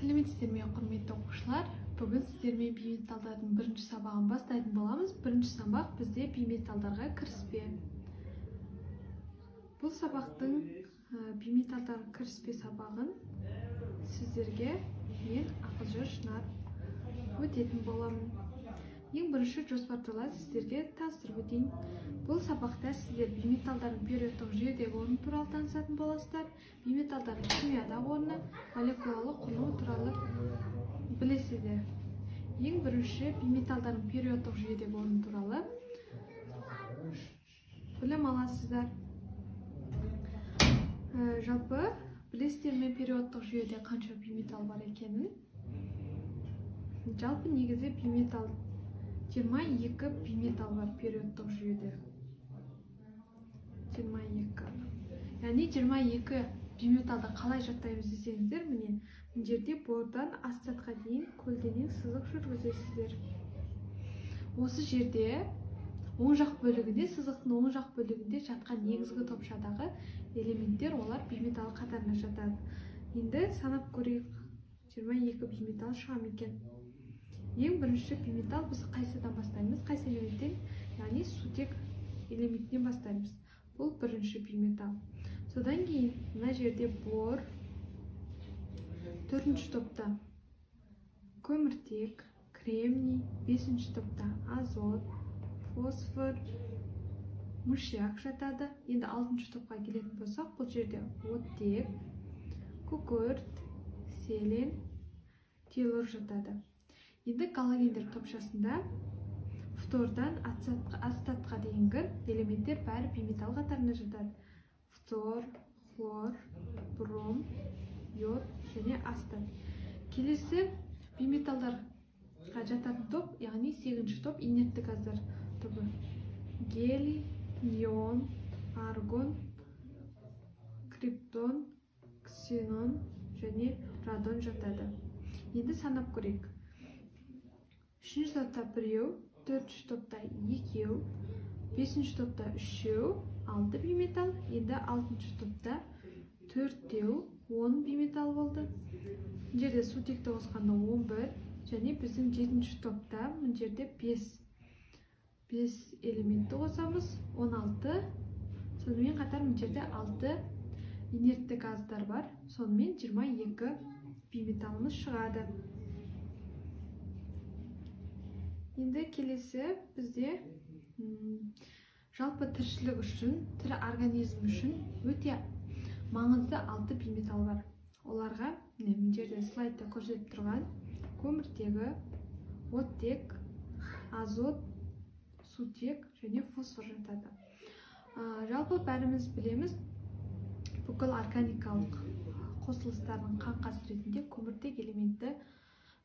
Сәлеметсіздер ме, құрметті оқушылар? Бүгін сіздермен бейметалдардың бірінші сабағын бастайтын боламыз. Бірінші сабақ бізде бейметалдарға кіріспе. Бұл сабақтың бейметалдарға кіріспе сабағын сіздерге мен Ақылжыр Шынар өтетін боламын. Ең бірінші жоспар туралы сіздерге таныстырып өтейін. Бұл сабақта сіздер бейметалдардың периодтық жүйедегі орны туралы танысатын боласыздар. Бейметалдардың химиядағы орны, молекулалық құрылымы туралы білесіздер. Ең бірінші бейметалдардың периодтық жүйедегі орны туралы білім аласыздар. Жалпы білесіздер ме периодтық жүйеде қанша бейметал бар екенін? Жалпы негізі бейметал 22 бейметал бар периодтық жүйеде. 22. Яғни 22 бейметалды қалай жаттаймыз десеңіздер, міне бұл жерде бордан астатқа дейін көлденең сызық жүргізесіздер. Осы жерде оң жақ бөлігінде, сызықтың оң жақ бөлігінде жатқан негізгі топшадағы элементтер, олар бейметал қатарына жатады. Енді санап көрейік, 22 бейметал шыға ма екен? Ең бірінші бейметал біз қайсыдан бастаймыз? Қайсы элементтен? Яғни сутек элементінен бастаймыз. Бұл бірінші бейметал. Содан кейін мына жерде бор, төртінші топта көміртек, кремний, бесінші топта азот, фосфор, мышьяк жатады. Енді алтыншы топқа келетін болсақ, бұл жерде оттек, күкірт, селен, телур жатады. Енді галогендер топшасында фтордан ацетатқа дейінгі элементтер бәрі бейметал қатарына жатады. Фтор, хлор, бром, йод және астат. Келесі бейметалдарға жататын топ, яғни 8-ші топ инертті газдар тобы. Гелий, неон, аргон, криптон, ксенон және радон жатады. Енді санап көрейік. 3-ші топта 1, 4-ші топта 2, 5-ші топта 3, 6 бейметал. Енді 6-ші топта 4, 10 бейметал болды. Жерде сутекті қосқанда 11 және біздің 7-ші топта бұл жерде 5 элементті қосамыз, 16. Сонымен қатар бұл жерде 6 инертті газдар бар. Сонымен 22 бейметалымыз шығады. Енді келесі бізде жалпы тіршілік үшін, тірі организм үшін өте маңызды 6 бейметал бар. Оларға мына жерде слайдта көрсетіп тұрған көміртегі, оттек, азот, сутек және фосфор жатады. Жалпы бәріміз білеміз, бүкіл органикалық қосылыстардың қаңқасы ретінде көміртек элементі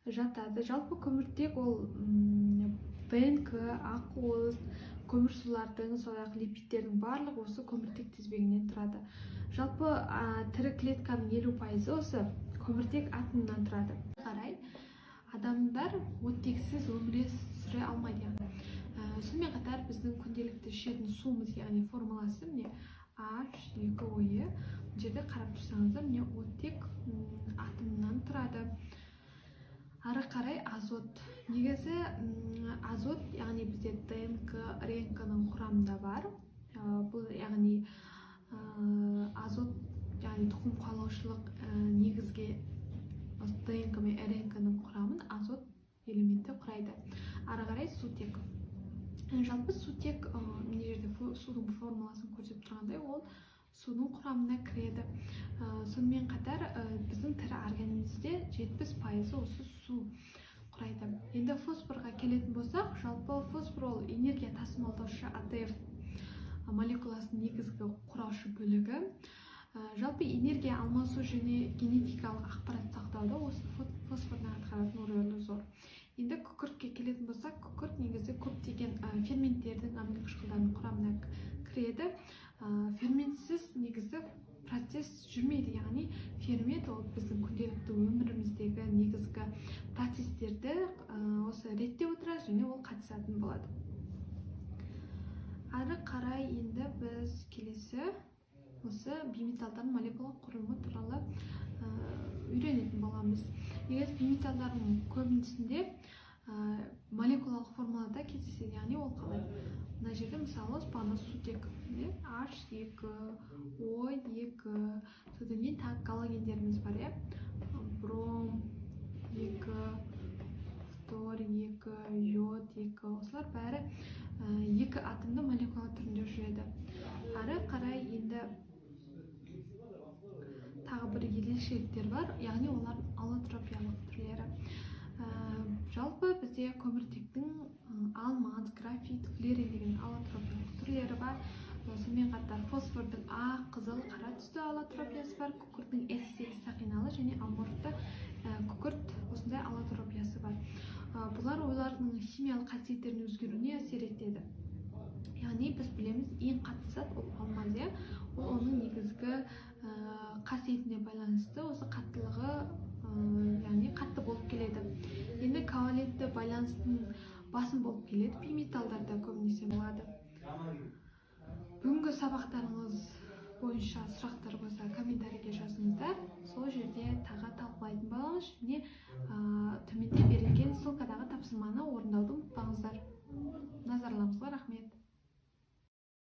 жатады. Жалпы көміртек ол ДНК, ақуыз, көмірсулардың, сондай-ақ липидтердің барлығы осы көміртек тізбегінен тұрады. Жалпы тірі клетканың 50% осы көміртек атомынан тұрады. Қарай, адамдар оттексіз өмір сүре алмайды. Сонымен қатар біздің күнделікті ішетін суымыз, яғни формуласы міне H2O. Бұл жерде қарап тұрсаңыздар, міне оттек атомынан тұрады. Ары қарай азот. Негізі азот, яғни бізде ДНК, РНК-ның құрамында бар. Бұл яғни азот, яғни тұқым қуалаушылық негізге ДНК мен РНК-ның құрамын азот элементі құрайды. Ары қарай сутек. Жалпы сутек, мына жерде судың формуласын көрсетіп тұрғандай, ол судың құрамына кіреді. Сонымен қатар біздің тірі организмде 70% осы су құрайды. Енді фосфорға келетін болсақ, жалпы фосфор ол энергия тасымалдаушы АТФ молекуласының негізгі құраушы бөлігі. Жалпы энергия алмасу және генетикалық ақпарат сақтауда осы фосфордың атқаратын рөлі зор. Енді күкіртке келетін болсақ, күкірт негізі көптеген ферменттердің, аминокислоталардың құрамына кіреді. Ферментсіз негізі процесс жүрмейді, яғни фермент ол біздің күнделікті өміріміздегі негізгі процестерді осы реттеп отырады және ол қатысатын болады. Ары қарай енді біз келесі осы бейметалдардың молекулалық құрылымы туралы үйренетін боламыз. Егер бейметалдардың көбінісінде молекулалық формулада кездеседі, яғни ол қалай? Мына жерде мысалы спаны сутек H2, O2, содан кейін тағы галогендеріміз бар, бром 2, фтор 2, йод 2, осылар бәрі екі атомды молекула түрінде жүреді. Ары қарай енді тағы бір ерекшеліктер бар, яғни олар аллотропиялық түрлері. Жалпы бізде көміртектің алмаз, графит, флерий деген аллотропиялық түрлері бар. Сонымен қатар фосфордың ақ, қызыл, қара түсті аллотропиясы бар, күкірттің S8 сақиналы және аморфты күкірт осындай аллотропиясы бар. Бұлар олардың химиялық қасиеттерінің өзгеруіне әсер етеді. Яғни біз білеміз, ең қатты зат ол алмаз, ол оның негізгі қасиетіне байланысты осы қаттылығы, яғни қатты болып келеді. Енді ковалентті байланыстың басым болып келеді бейметалдарда көбінесе болады. Бүгінгі сабақтарыңыз бойынша сұрақтар болса комментарийге жазыңыздар. Сол жерде тағы талқылайтын боламыз және төменде берілген ссылкадағы тапсырманы орындауды ұмытпаңыздар.